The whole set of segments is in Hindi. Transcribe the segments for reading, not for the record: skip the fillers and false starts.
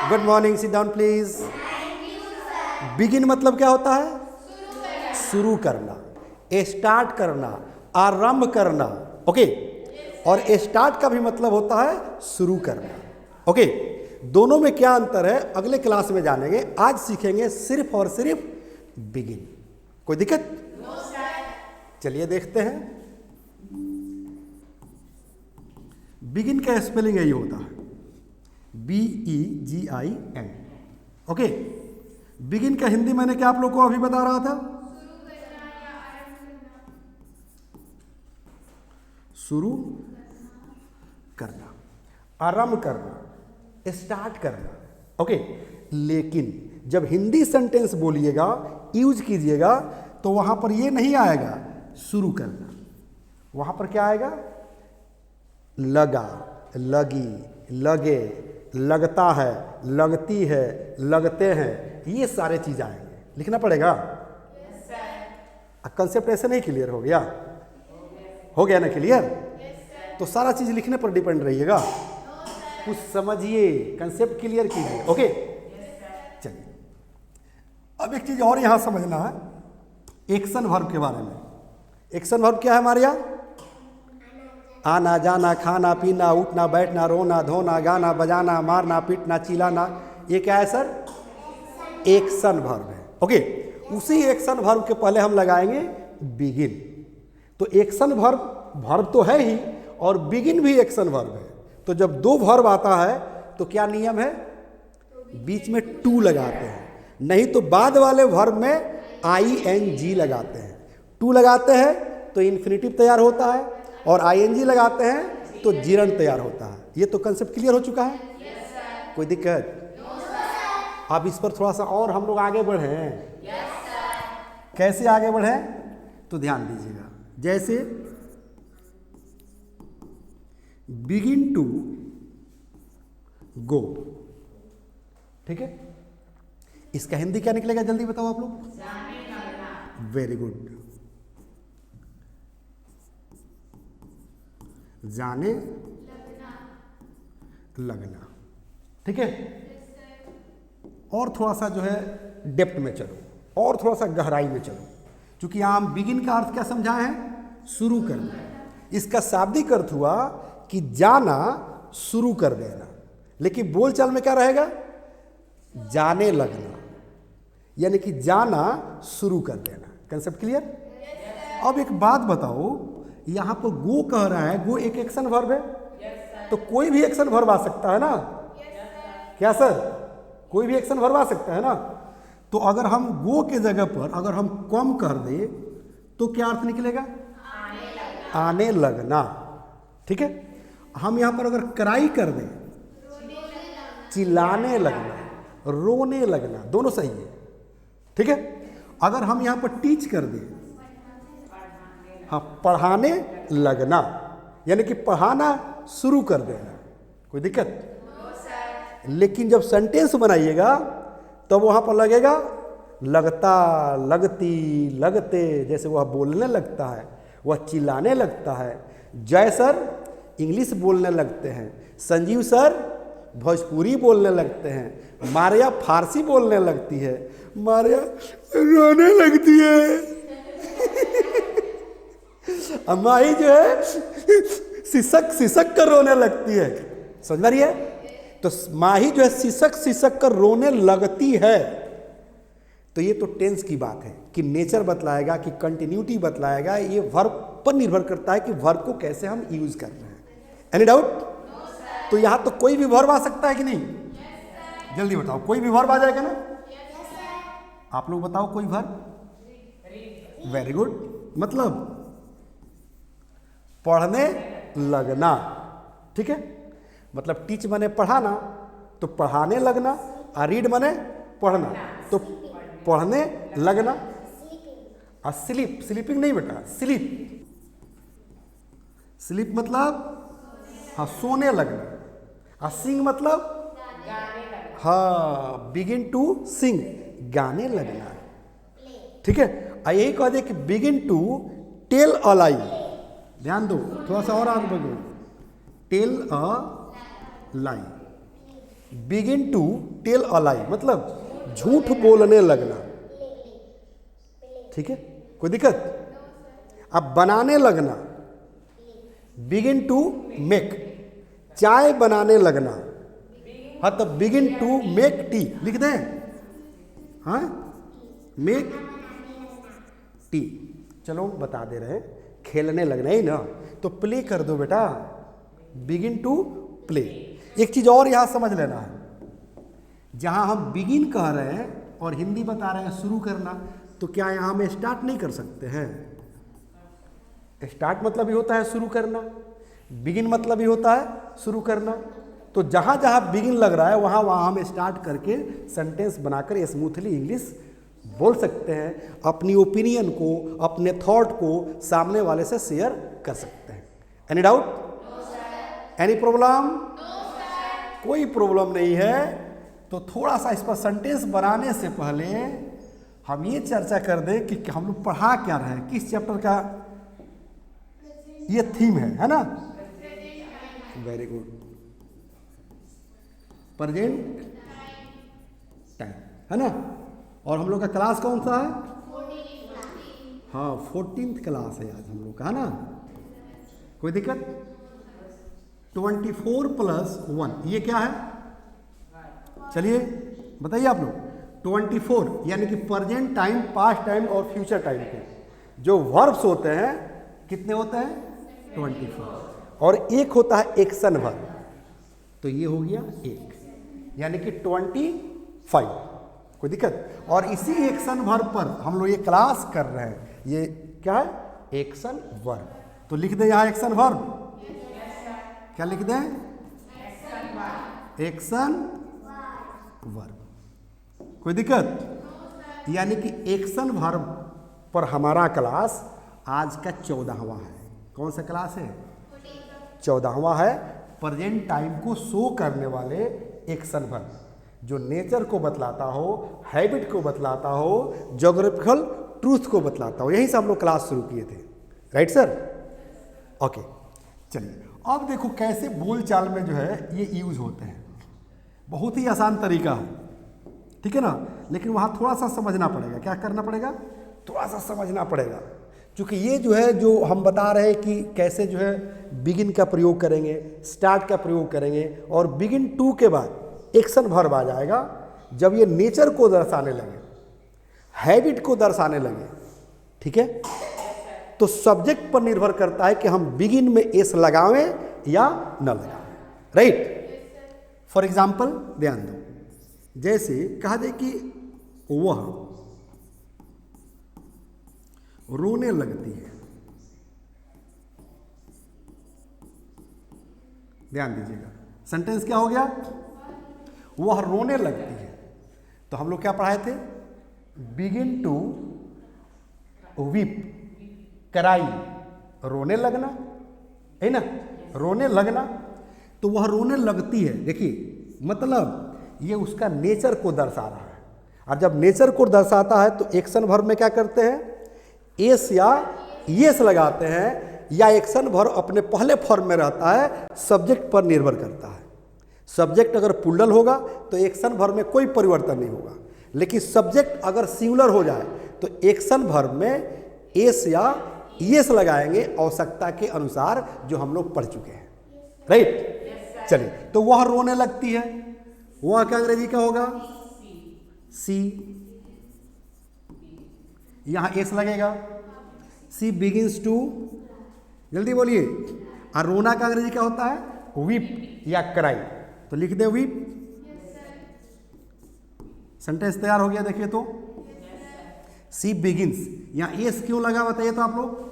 Good morning, sit down please. Begin मतलब क्या होता है? शुरू करना, स्टार्ट करना, आरंभ करना। ओके, और स्टार्ट का भी मतलब होता है शुरू करना। ओके, दोनों में क्या अंतर है अगले क्लास में जानेंगे। आज सीखेंगे सिर्फ और सिर्फ बिगिन। कोई दिक्कत? चलिए देखते हैं। बिगिन का स्पेलिंग यही होता है, BEGIN। ओके, बिगिन का हिंदी मैंने क्या आप लोग को अभी बता रहा था? शुरू करना, आरंभ करना, स्टार्ट करना। ओके, लेकिन जब हिंदी सेंटेंस बोलिएगा, यूज कीजिएगा, तो वहां पर ये नहीं आएगा शुरू करना। वहां पर क्या आएगा? लगा, लगी, लगे, लगता है, लगती है, लगते हैं, ये सारे चीज आएंगे। लिखना पड़ेगा। कंसेप्ट ऐसे नहीं क्लियर हो गया? हो गया ना क्लियर? तो सारा चीज लिखने पर डिपेंड रहिएगा। कुछ समझिए, कंसेप्ट क्लियर कीजिए। ओके, चलिए अब एक चीज और यहां समझना है, एक्शन वर्ब के बारे में। एक्शन वर्ब क्या है हमारे यहाँ? आना, जाना, खाना, पीना, उठना, बैठना, रोना, धोना, गाना, बजाना, मारना, पीटना, चिल्लाना, ये क्या है सर? एक्शन वर्ब है। ओके, उसी एक्शन वर्ब के पहले हम लगाएंगे बिगिन। तो एक्शन वर्ब तो है ही, और बिगिन भी एक्शन वर्ब है। तो जब दो वर्ब आता है तो क्या नियम है? बीच में टू लगाते हैं, नहीं तो बाद वाले वर्ब में ING लगाते हैं। टू लगाते हैं तो इन्फिनिटिव तैयार होता है, और ING लगाते हैं तो जिरंड तैयार होता है। ये तो कंसेप्ट क्लियर हो चुका है? कोई दिक्कत? अब इस पर थोड़ा सा और हम लोग आगे बढ़े। कैसे आगे बढ़े तो ध्यान दीजिएगा। जैसे बिगिन टू गो, ठीक है? इसका हिंदी क्या निकलेगा जल्दी बताओ आप लोग। वेरी गुड, जाने लगना। ठीक है, और थोड़ा सा जो है डेप्थ में चलो, और थोड़ा सा गहराई में चलो। क्योंकि हम बिगिन का अर्थ क्या समझाए हैं? शुरू करना। इसका शाब्दिक अर्थ हुआ कि जाना, शुरू कर देना, लेकिन बोलचाल में क्या रहेगा? जाने लगना, यानी कि जाना शुरू कर देना। Concept clear? अब एक बात बताओ, यहां पर गो कह रहा है, गो एक एक्शन वर्ब है, तो कोई भी एक्शन वर्ब आ सकता है ना? क्या सर? कोई भी एक्शन वर्ब आ सकता है ना? तो अगर हम गो के जगह पर अगर हम कम कर दे तो क्या अर्थ निकलेगा? आने लगना। ठीक है, हम यहां पर अगर कराई कर दें, चिल्लाने लगना, रोने लगना, दोनों सही है। ठीक है, अगर हम यहां पर टीच कर दें, हाँ, पढ़ाने लगना, यानी कि पढ़ाना शुरू कर देना। कोई दिक्कत? लेकिन जब सेंटेंस बनाइएगा तब वहां पर लगेगा लगता, लगती, लगते। जैसे वह बोलने लगता है, वह चिल्लाने लगता है। जय सर इंग्लिश बोलने लगते हैं, संजीव सर भोजपुरी बोलने लगते हैं, मारिया फारसी बोलने लगती है, मारिया रोने लगती है, माही जो है सिसक सिसक कर रोने लगती है। समझ रही है? तो माही जो है सिसक सिसक कर रोने लगती है। तो ये तो टेंस की बात है कि नेचर बतलाएगा, कि कंटिन्यूटी बतलाएगा। ये वर्ब पर निर्भर करता है कि वर्ब को कैसे हम यूज कर रहे हैं। Any doubt? तो यहां तो कोई भी वर्ब आ सकता है कि नहीं? जल्दी बताओ, कोई भी वर्ब आ जाएगा ना? आप लोग बताओ कोई वर्ब। वेरी गुड, मतलब पढ़ने लगना। ठीक है, मतलब टीच माने पढ़ाना, तो पढ़ाने लगना, और रीड माने पढ़ना, तो पढ़ने लगना। और स्लीप, स्लीपिंग नहीं बेटा, स्लीप, स्लीप मतलब हाँ सोने लगना। और सिंग मतलब हाँ बिगिन टू सिंग, गाने लगना। ठीक है, और यही कह दे कि begin to tell a lie. ध्यान दो, थोड़ा सा और आगे बढ़ो। Tell a lie, begin to tell a lie, मतलब झूठ बोलने लगना। ठीक है, कोई दिक्कत? अब बनाने लगना, बिगिन टू मेक, चाय बनाने लगना। हाँ, तो बिगिन टू मेक टी लिख दें। हाँ, मेक टी, चलो बता दे रहे हैं, खेलने लगना ही ना, तो प्ले कर दो बेटा, बिगिन टू प्ले। एक चीज और यहां समझ लेना है, जहां हम बिगिन कह रहे हैं और हिंदी बता रहे हैं शुरू करना, तो क्या यहां हम स्टार्ट नहीं कर सकते हैं? स्टार्ट मतलब ही होता है शुरू करना, बिगिन मतलब ही होता है शुरू करना। तो जहां जहां बिगिन लग रहा है वहां वहां हम स्टार्ट करके सेंटेंस बनाकर स्मूथली इंग्लिश बोल सकते हैं, अपनी ओपिनियन को, अपने थॉट को सामने वाले से शेयर कर सकते हैं। Any doubt? Any problem? कोई प्रॉब्लम नहीं है। तो थोड़ा सा इस पर सेंटेंस बनाने से पहले हम ये चर्चा कर दें कि हम लोग पढ़ा क्या रहे हैं, किस चैप्टर का ये थीम है ना? वेरी गुड, प्रेजेंट टाइम, है ना? और हम लोग का क्लास कौन सा है? हाँ, 14th क्लास है आज हम लोग का, है ना? कोई दिक्कत? 24 + 1 ये क्या है? चलिए बताइए आप लोग। 24 यानी कि प्रेजेंट टाइम, पास्ट टाइम और फ्यूचर टाइम के जो वर्ब्स होते हैं कितने होते हैं? 24। और एक होता है एक्शन वर्ब, तो ये हो गया एक, यानी कि 25। कोई दिक्कत? और इसी एक्शन वर्ब पर हम लोग ये क्लास कर रहे हैं, ये क्या है? Action verb. तो लिख दें यहाँ एक्शन वर्ब। क्या लिख दें? Action verb. कोई दिक्कत? यानी कि एक्शन वर्ब पर हमारा क्लास आज का 14वां है। कौन सा क्लास है? 14वां है। प्रेजेंट टाइम को शो करने वाले एक्शन वर्ब, जो नेचर को बतलाता हो, हैबिट को बतलाता हो, ज्योग्राफिकल ट्रूथ को बतलाता हो। यहीं से हम लोग क्लास शुरू किए थे, राइट सर? ओके, चलिए अब देखो कैसे बोलचाल में जो है ये यूज होते हैं। बहुत ही आसान तरीका है, ठीक है ना? लेकिन वहाँ थोड़ा सा समझना पड़ेगा। क्या करना पड़ेगा? थोड़ा सा समझना पड़ेगा, क्योंकि ये जो है, जो हम बता रहे हैं कि कैसे जो है बिगिन का प्रयोग करेंगे, स्टार्ट का प्रयोग करेंगे, और बिगिन टू के बाद एक्शन वर्ब आ जाएगा। जब ये नेचर को दर्शाने लगे, हैबिट को दर्शाने लगे, ठीक है, तो सब्जेक्ट पर निर्भर करता है कि हम बिगिन में एस लगावें या न लगावें, राइट? फॉर एग्जाम्पल ध्यान दो, जैसे कहा जाए कि वह रोने लगती है। ध्यान दीजिएगा, सेंटेंस क्या हो गया? वह रोने लगती है। तो हम लोग क्या पढ़ाए थे? बिगिन टू वीप, क्राई, रोने लगना, है ना? रोने लगना। तो वह रोने लगती है, देखिए मतलब ये उसका नेचर को दर्शा रहा है। और जब नेचर को दर्शाता है तो एक्शन वर्ब में क्या करते हैं? एस या येस लगाते हैं, या एक्शन वर्ब अपने पहले फॉर्म में रहता है, सब्जेक्ट पर निर्भर करता है। सब्जेक्ट अगर प्लूरल होगा तो एक्शन वर्ब में कोई परिवर्तन नहीं होगा, लेकिन सब्जेक्ट अगर सिंगुलर हो जाए तो एक्शन वर्ब में एस या येस लगाएंगे, आवश्यकता के अनुसार, जो हम लोग पढ़ चुके हैं, राइट? चलिए, तो वह रोने लगती है, वह क्या अंग्रेजी का होगा? सी। यहां एस लगेगा। सी बिगिंस टू, जल्दी बोलिए। और रोना का अंग्रेजी क्या होता है? वीप या क्राई। तो लिख दे वीप। सेंटेंस तैयार हो गया। देखिए तो सी बिगिंस, यहां एस क्यों लगा बताइए तो आप लोग?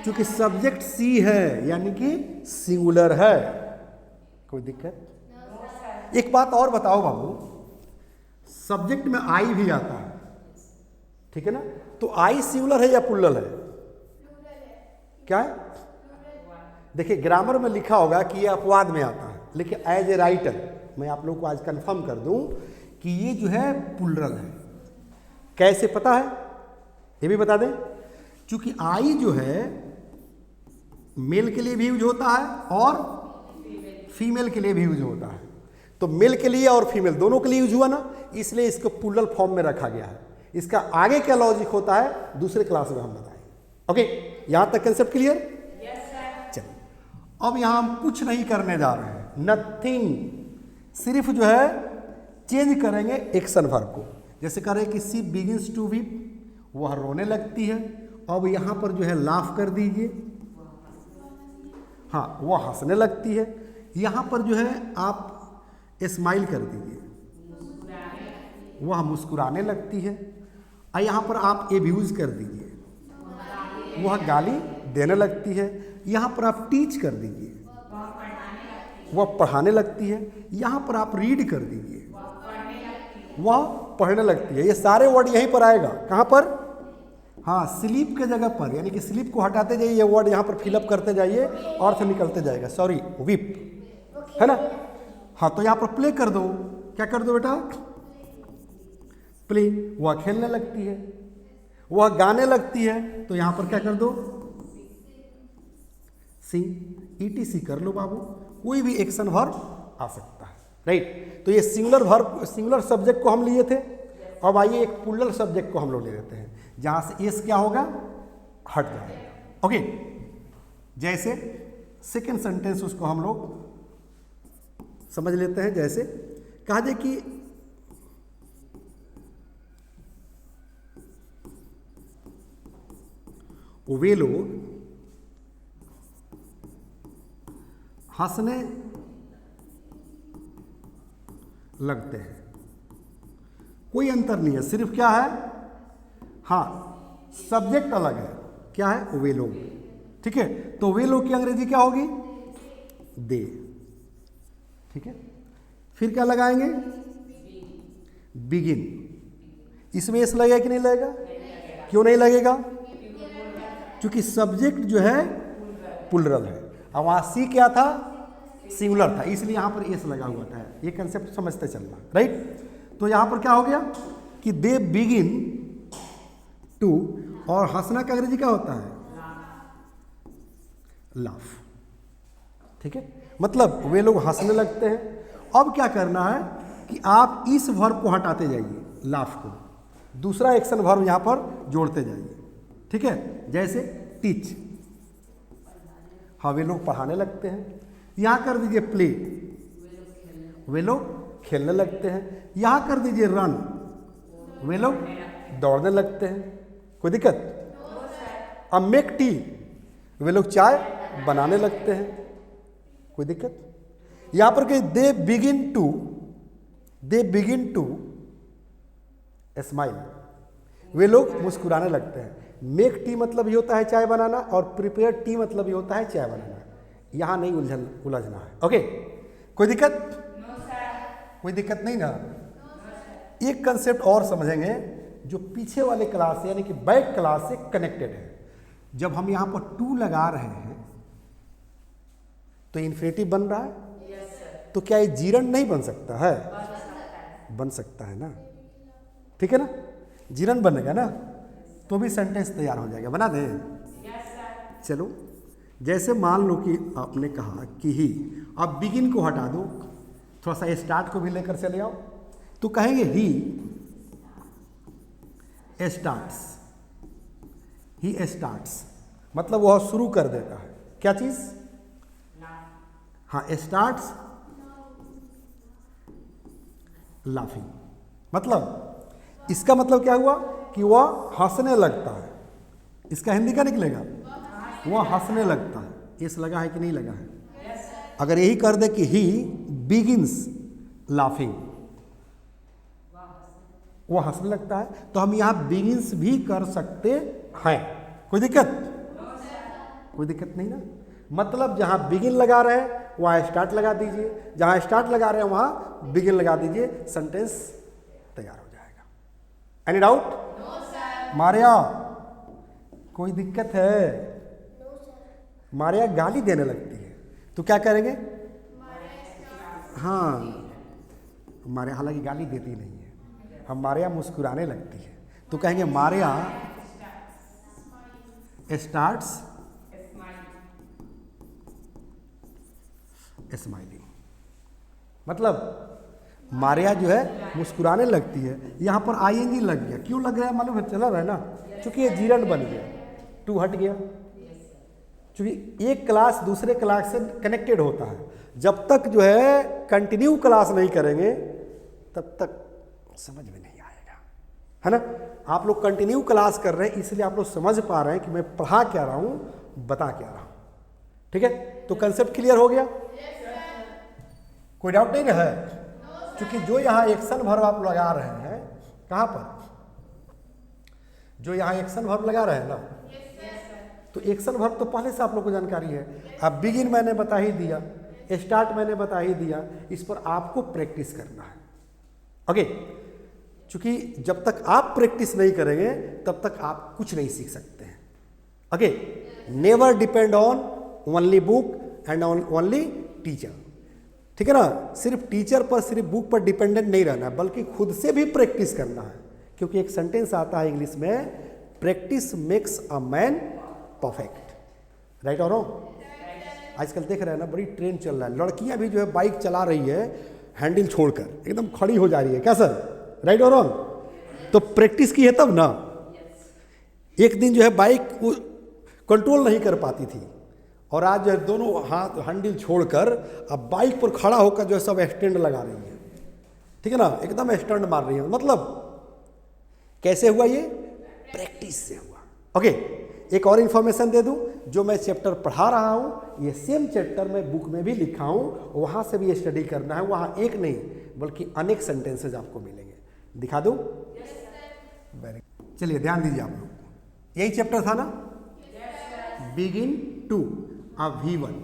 क्योंकि सब्जेक्ट सी है, यानी कि सिंगुलर है। कोई दिक्कत? एक बात और बताओ बाबू, सब्जेक्ट में आई भी आता है, ठीक है ना? तो आई सिंगुलर है या प्लूरल है? क्या है? देखिए ग्रामर में लिखा होगा कि ये अपवाद में आता है, लेकिन एज ए राइटर मैं आप लोगों को आज कंफर्म कर दूं कि ये जो है प्लूरल है। कैसे पता है? ये भी बता दें। क्योंकि आई जो है मेल के लिए भी यूज होता है और फीमेल के लिए भी यूज होता है। तो मेल के लिए और फीमेल दोनों के लिए यूज हुआ ना, इसलिए इसको प्लूरल फॉर्म में रखा गया है। इसका आगे क्या लॉजिक होता है दूसरे क्लास में हम बताएंगे। ओके, यहां तक कंसेप्ट क्लियर? चलिए, अब यहां हम कुछ नहीं करने जा रहे हैं, नथिंग, सिर्फ जो है चेंज करेंगे एक्शन वर्ब को। जैसे कह रहे हैं कि सी बिगिंस टू वीप, वह रोने लगती है। अब यहां पर जो है लाफ कर दीजिए, हाँ वह हंसने लगती है। यहां पर जो है आप स्माइल कर दीजिए, वह मुस्कुराने लगती है। और यहां पर आप एब्यूज कर दीजिए, वह गाली देने लगती है। यहां पर आप टीच कर दीजिए, वह पढ़ाने लगती है। यहां पर आप रीड कर दीजिए, वह पढ़ने लगती है। ये सारे वर्ड यहीं पर आएगा, कहां पर? हाँ, स्लीप के जगह पर, यानी कि स्लीप को हटाते जाइए, ये वर्ड यहाँ पर फिलअप करते जाइए, अर्थ निकलते जाएगा। सॉरी, विप है ना। हाँ, तो यहाँ पर प्ले कर दो। क्या कर दो बेटा? प्ले। वह खेलने लगती है, वह गाने लगती है, तो यहाँ पर क्या कर दो? सिंग। ईटीसी कर लो बाबू, कोई भी एक्शन वर्ब आ सकता है, राइट। तो ये सिंगुलर वर्ब, सिंगुलर सब्जेक्ट को हम लिए थे। अब आइए एक प्लूरल सब्जेक्ट को हम लोग ले लेते हैं, जहां से एस क्या होगा? हट जाएगा। ओके, जैसे सेकेंड सेंटेंस उसको हम लोग समझ लेते हैं। जैसे कहा जाए कि वे लोग हंसने लगते हैं। कोई अंतर नहीं है, सिर्फ क्या है? हाँ, सब्जेक्ट अलग है। क्या है? वे लोग। ठीक है, तो वे लोग की अंग्रेजी क्या होगी? दे। ठीक है, फिर क्या लगाएंगे? बिगिन। इसमें एस लगेगा कि नहीं लगेगा? क्यों नहीं लगेगा? क्योंकि सब्जेक्ट जो है प्लूरल है। अब वहां सी क्या था? सिंगुलर था, इसलिए यहां पर एस लगा हुआ था। ये कंसेप्ट समझते चलना, राइट। तो यहां पर क्या हो गया कि दे बिगिन टू, और हंसना का अंग्रेजी क्या होता है? लाफ। ठीक है, मतलब वे लोग हंसने लगते हैं। अब क्या करना है कि आप इस वर्ब को हटाते जाइए, लाफ को, दूसरा एक्शन वर्ब यहां पर जोड़ते जाइए। ठीक है, जैसे टीच, हाँ वे लोग पढ़ाने लगते हैं। यहां कर दीजिए प्ले, वे लोग खेलने लगते हैं। यहां कर दीजिए रन, वे लोग दौड़ने लगते हैं। कोई दिक्कत? अब मेक टी, वे लोग चाय बनाने लगते हैं। कोई दिक्कत? यहां पर कहीं दे बिगिन टू स्माइल, वे लोग मुस्कुराने लगते हैं। मेक टी मतलब ये होता है चाय बनाना, और प्रिपेयर टी मतलब ये होता है चाय बनाना। यहां नहीं उलझना है। ओके, कोई दिक्कत? कोई दिक्कत नहीं ना। एक कंसेप्ट और समझेंगे जो पीछे वाले क्लास यानी कि बैक क्लास से कनेक्टेड है। जब हम यहां पर टू लगा रहे हैं तो इन्फिनेटिव बन रहा है। तो क्या ये जीरंड नहीं बन सकता है? बन सकता है ना। ठीक है ना, जीरंड बनेगा ना, तो भी सेंटेंस तैयार हो जाएगा। बना दें? चलो, जैसे मान लो कि आपने कहा कि ही, अब बिगिन को हटा दो, थोड़ा सा स्टार्ट को भी लेकर चले आओ, तो कहेंगे ही स्टार्ट्स, मतलब वह शुरू कर देता है। क्या चीज? हाँ, स्टार्ट्स लाफिंग। मतलब इसका मतलब क्या हुआ कि वह हंसने लगता है। इसका हिंदी क्या निकलेगा? वह हंसने लगता है। इस लगा है कि नहीं लगा है? अगर यही कर दे कि ही बिगिंस लाफिंग, वह हंसने लगता है, तो हम यहां बिगिंस भी कर सकते हैं। कोई दिक्कत? कोई दिक्कत नहीं ना। मतलब जहां बिगिन लगा रहे हैं वहां स्टार्ट लगा दीजिए, जहां स्टार्ट लगा रहे हैं वहां बिगिन लगा दीजिए, सेंटेंस तैयार हो जाएगा। Any doubt? मारिया, कोई दिक्कत है? मारिया गाली देने लगती है, तो क्या करेंगे? हाँ, मारिया हालांकि गाली देती नहीं है, हम मारिया मुस्कुराने लगती है, तो कहेंगे मारिया स्टार्ट्स स्माइलिंग। मतलब मारिया जो है मुस्कुराने लगती है। यहाँ पर आईएनजी लग गया, क्यों लग रहा है मालूम है? चला रहा है ना, क्योंकि ये जीरन बन गया, टू हट गया। क्योंकि एक क्लास दूसरे क्लास से कनेक्टेड होता है, जब तक जो है कंटिन्यू क्लास नहीं करेंगे तब तक समझ में नहीं आएगा, है ना। आप लोग कंटिन्यू क्लास कर रहे हैं, इसलिए आप लोग समझ पा रहे हैं कि मैं पढ़ा क्या रहा हूँ, बता क्या रहा हूँ। ठीक है, तो कंसेप्ट क्लियर हो गया? कोई डाउट नहीं है? क्योंकि जो यहाँ एक्शन वर्ब आप लगा रहे हैं, कहाँ पर जो यहाँ एक्शन वर्ब लगा रहे हैं ना, तो एक्शन वर्ब तो पहले से आप लोग को जानकारी है। अब बिगिन मैंने बता ही दिया, स्टार्ट मैंने बता ही दिया, इस पर आपको प्रैक्टिस करना है। ओके, क्योंकि जब तक आप प्रैक्टिस नहीं करेंगे तब तक आप कुछ नहीं सीख सकते हैं। Okay, never depend on only book and on only teacher. ठीक है ना, सिर्फ टीचर पर, सिर्फ बुक पर डिपेंडेंट नहीं रहना है, बल्कि खुद से भी प्रैक्टिस करना है। क्योंकि एक सेंटेंस आता है इंग्लिश में, practice makes a man perfect. Right और रॉन्ग? आजकल देख रहे हैं ना, बड़ी ट्रेंड चल रहा है, लड़कियां भी जो है बाइक चला रही है हैंडल छोड़कर, एकदम खड़ी हो जा रही है। क्या सर, राइट और रॉन्ग? तो प्रैक्टिस की है तब ना। एक दिन जो है बाइक कंट्रोल नहीं कर पाती थी, और आज जो है दोनों हाथ हैंडल छोड़कर अब बाइक पर खड़ा होकर जो है सब स्टैंड लगा रही है। ठीक है ना, एकदम स्टैंड मार रही है। मतलब कैसे हुआ? ये प्रैक्टिस से हुआ। ओके, एक और इन्फॉर्मेशन दे दूं, जो मैं चैप्टर पढ़ा रहा हूं, ये सेम चैप्टर मैं बुक में भी लिखा हूं, वहां से भी स्टडी करना है। वहां एक नहीं बल्कि अनेक सेंटेंसेज आपको मिलेंगे। दिखा दूं? वेरी गुड, चलिए ध्यान दीजिए आप लोग। यही चैप्टर था ना, बिगिन टू अ V1,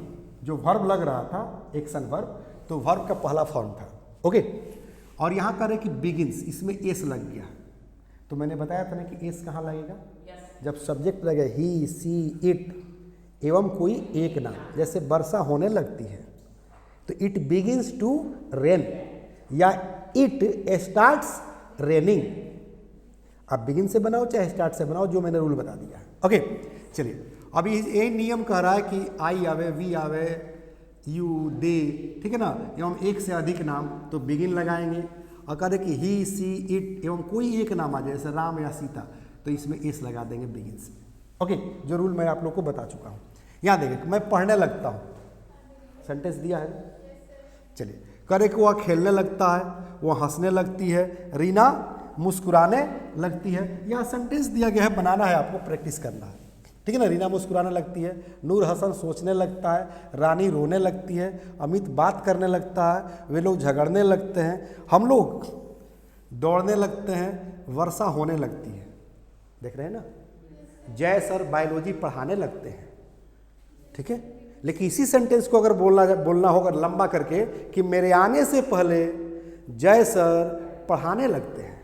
जो वर्ब लग रहा था एक्शन वर्ब, तो वर्ब का पहला फॉर्म था। ओके, और यहाँ कर कि बिगिंस, इसमें एस लग गया। तो मैंने बताया था ना कि एस कहाँ लगेगा? जब सब्जेक्ट लगे ही, सी, इट एवं कोई एक नाम, जैसे वर्षा होने लगती है तो इट बिगिंस टू रेन, या इट स्टार्ट्स रेनिंग। आप बिगिन से बनाओ चाहे स्टार्ट से बनाओ, जो मैंने रूल बता दिया है। ओके, चलिए अभी यही नियम कह रहा है कि आई आवे, वी आवे, यू, दे, ठीक है ना, एवं एक से अधिक नाम तो बिगिन लगाएंगे। और कह रहे कि ही, सी, इट एवं कोई एक नाम आ जाए, जैसे राम या सीता, तो इसमें एस लगा देंगे बिगिन से। ओके, जो रूल मैं आप लोग को बता चुका हूँ। यहाँ देखिए, मैं पढ़ने लगता हूँ, सेंटेंस दिया है। चलिए, करे कि वह खेलने लगता है, वह हंसने लगती है, रीना मुस्कुराने लगती है। यहाँ सेंटेंस दिया गया है, बनाना है आपको, प्रैक्टिस करना है। ठीक है ना, रीना मुस्कुराने लगती है, नूर हसन सोचने लगता है, रानी रोने लगती है, अमित बात करने लगता है, वे लोग झगड़ने लगते हैं, हम लोग दौड़ने लगते हैं, वर्षा होने लगती है। देख रहे हैं ना, जय सर बायोलॉजी पढ़ाने लगते हैं। ठीक है, लेकिन इसी सेंटेंस को अगर बोलना होगा लंबा करके कि मेरे आने से पहले जय सर पढ़ाने लगते हैं।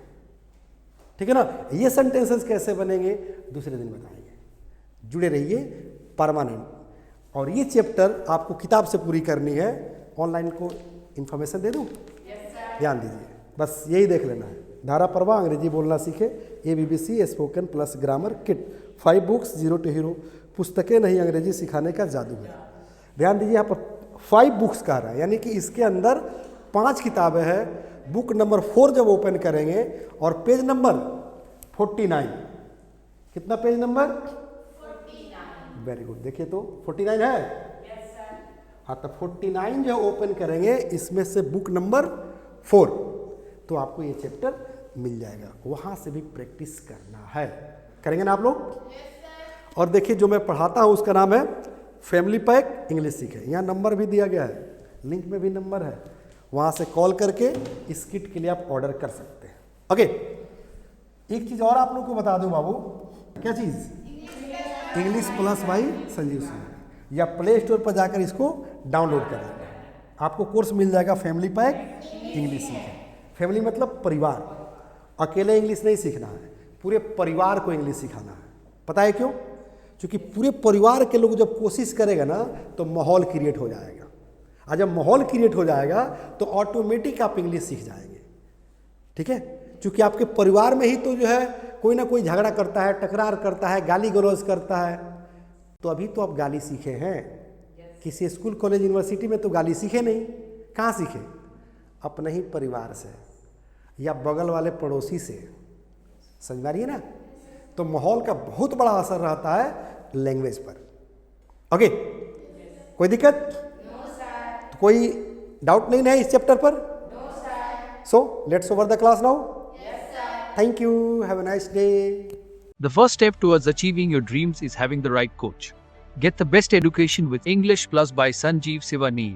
ठीक है ना, ये सेंटेंसेस कैसे बनेंगे दूसरे दिन बताएंगे। जुड़े रहिए परमानेंट। और ये चैप्टर आपको किताब से पूरी करनी है, ऑनलाइन को इन्फॉर्मेशन दे दूँ? ध्यान दीजिए, बस यही देख लेना है। धारा प्रवाह, अंग्रेजी बोलना सीखे, ABBC spoken plus grammar kit, 5 books, 0 to hero, पुस्तकें नहीं अंग्रेजी सिखाने का जादू है। ध्यान दीजिए, यहाँ पर 5 बुक्स कह रहा है, यानी कि इसके अंदर 5 किताबें हैं। बुक नंबर 4 जब ओपन करेंगे और पेज नंबर 49, कितना पेज नंबर? 49। वेरी गुड, देखिए तो 49 है। Yes sir. हाँ, तो 49 जो ओपन करेंगे, इसमें से बुक नंबर 4, तो आपको ये चैप्टर मिल जाएगा। वहाँ से भी प्रैक्टिस करना है, करेंगे ना आप लोग? yes, और देखिए, जो मैं पढ़ाता हूँ उसका नाम है फैमिली पैक इंग्लिश सीखे। यहाँ नंबर भी दिया गया है, लिंक में भी नंबर है, वहाँ से कॉल करके इस किट के लिए आप ऑर्डर कर सकते हैं। ओके, एक चीज़ और आप लोग को बता दूँ बाबू, क्या चीज़? English plus by Sanjeev Singh, या प्ले स्टोर पर जाकर इसको डाउनलोड कर लेंगे, आपको कोर्स मिल जाएगा फैमिली पैक इंग्लिश सीखे। फैमिली मतलब परिवार, अकेले इंग्लिश नहीं सीखना है, पूरे परिवार को इंग्लिश सिखाना है। पता है क्यों? क्योंकि पूरे परिवार के लोग जब कोशिश करेगा ना तो माहौल क्रिएट हो जाएगा, और जब माहौल क्रिएट हो जाएगा तो ऑटोमेटिक आप इंग्लिश सीख जाएंगे। ठीक है, क्योंकि आपके परिवार में ही तो जो है कोई ना कोई झगड़ा करता है, टकरार करता है, गाली गलौज करता है, तो अभी तो आप गाली सीखे हैं। किसी स्कूल कॉलेज यूनिवर्सिटी में तो गाली सीखे नहीं, कहाँ सीखे? अपने ही परिवार से या बगल वाले पड़ोसी से, समझ पा रही है ना? तो माहौल का बहुत बड़ा असर रहता है लैंग्वेज पर। ओके, कोई दिक्कत? तो कोई डाउट नहीं है इस चैप्टर पर? So let's over the class now. Thank you, have a nice day. The first step towards achieving your dreams is having the right coach. Get the best education with English Plus by Sanjeev Sivani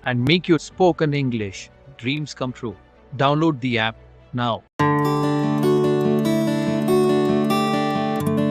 and make your spoken English dreams come true. Download the app now.